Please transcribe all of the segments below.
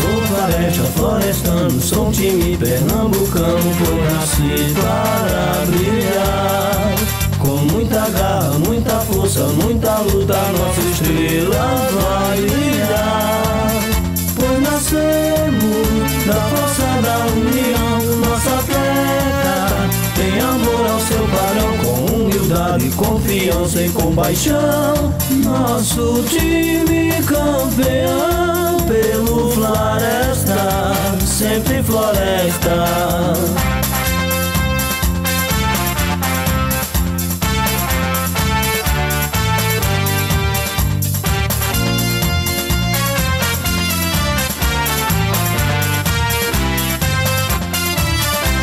Sou floresta, florestano, sou um time pernambucano, pois nasci para brilhar. Com muita garra, muita força, muita luta, nossa estrela vai brilhar. Pois nascemos da força da união, nossa atleta tem amor ao seu padrão, com humildade, confiança e compaixão. Nosso time campeão, pelo Floresta, sempre Floresta.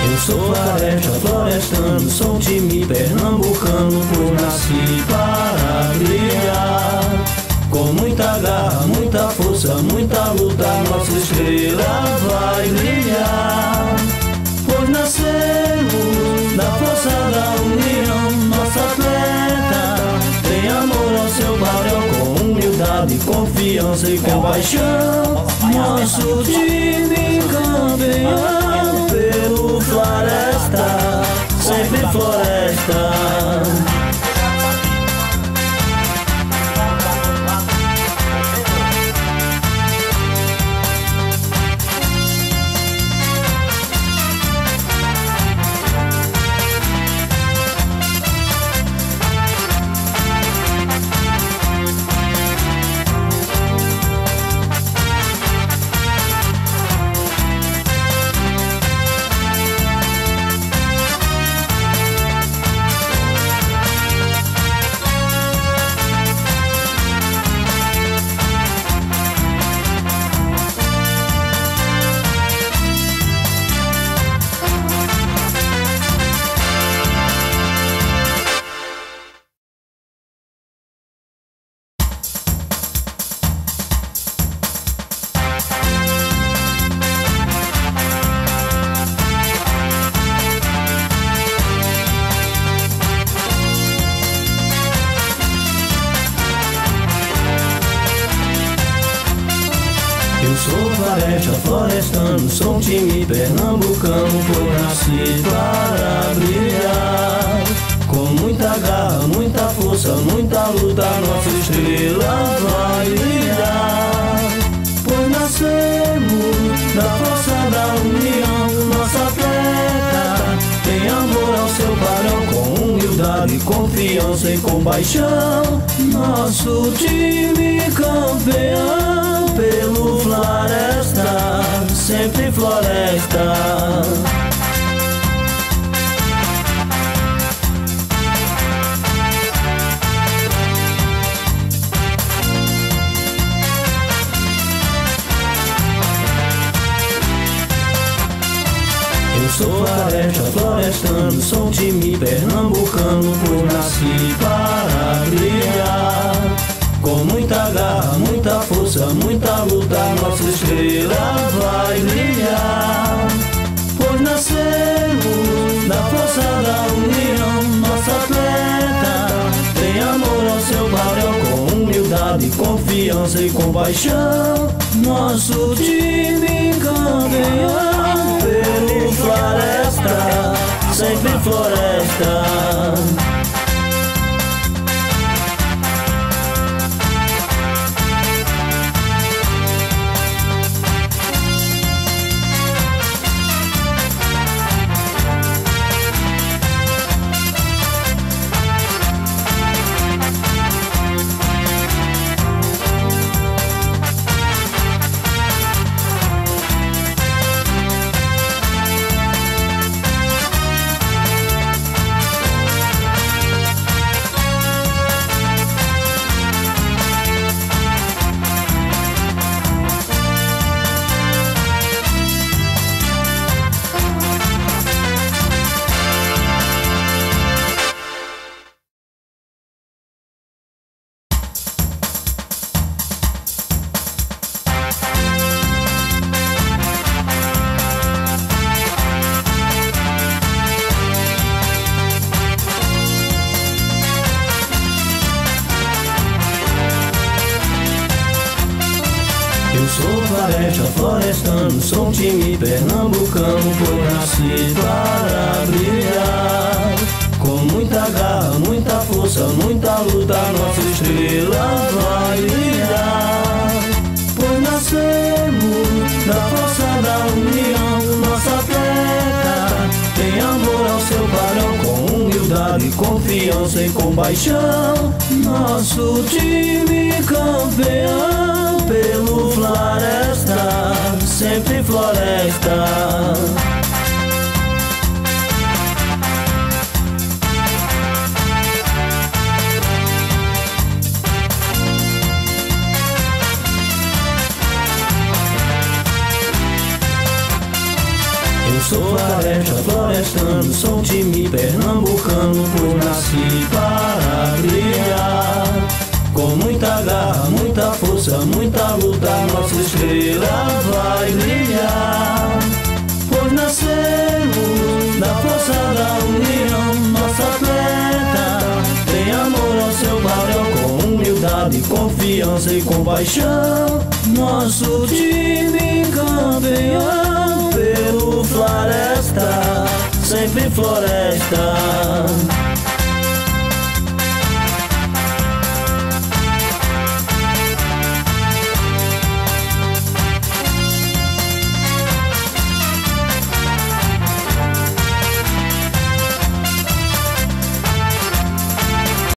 Eu sou floresta, florestano, sou um time pernambucano, pois nasci para brilhar. Com muita garra, muita força, muita luta, nossa estrela vai brilhar. Pois nascemos da força da união, nossa atleta tem amor ao seu padrão, com humildade, confiança e compaixão. Nosso time campeão, pelo Floresta, sempre Floresta. Eu sou floresta, florestano, sou um time pernambucano, pois nasci para brilhar. Com muita garra, muita força, muita luta, nossa estrela vai brilhar. Pois nascemos da força da união, nossa atleta tem amor ao seu padrão, com humildade, confiança e compaixão. Nosso time campeão, pelo Floresta, sempre Floresta. Eu sou floresta, florestano, sou um time pernambucano, pois nasci para brilhar. Com muita garra, muita força, muita luta, nossa estrela vai brilhar. Pois nascemos da força da união, nossa atleta tem amor ao seu padrão, com humildade, confiança e compaixão. Nosso time campeão, pelo Floresta, sempre Floresta. Eu sou floresta, florestano, sou um time pernambucano, pois nasci para brilhar. Com muita garra, muita força, muita luta, nossa estrela vai brilhar. Pois nascemos da força da união, nossa atleta tem amor ao seu padrão, com humildade, confiança e compaixão. Nosso time campeão, pelo Floresta, sempre Floresta. Eu sou floresta, florestano, sou um time pernambucano, pois nasci para brilhar. Com muita garra, muita força, muita luta, nossa estrela vai brilhar. Pois nascemos da força da união, nossa atleta tem amor ao seu padrão, com humildade, confiança e compaixão. Nosso time campeão, pelo Floresta, sempre Floresta.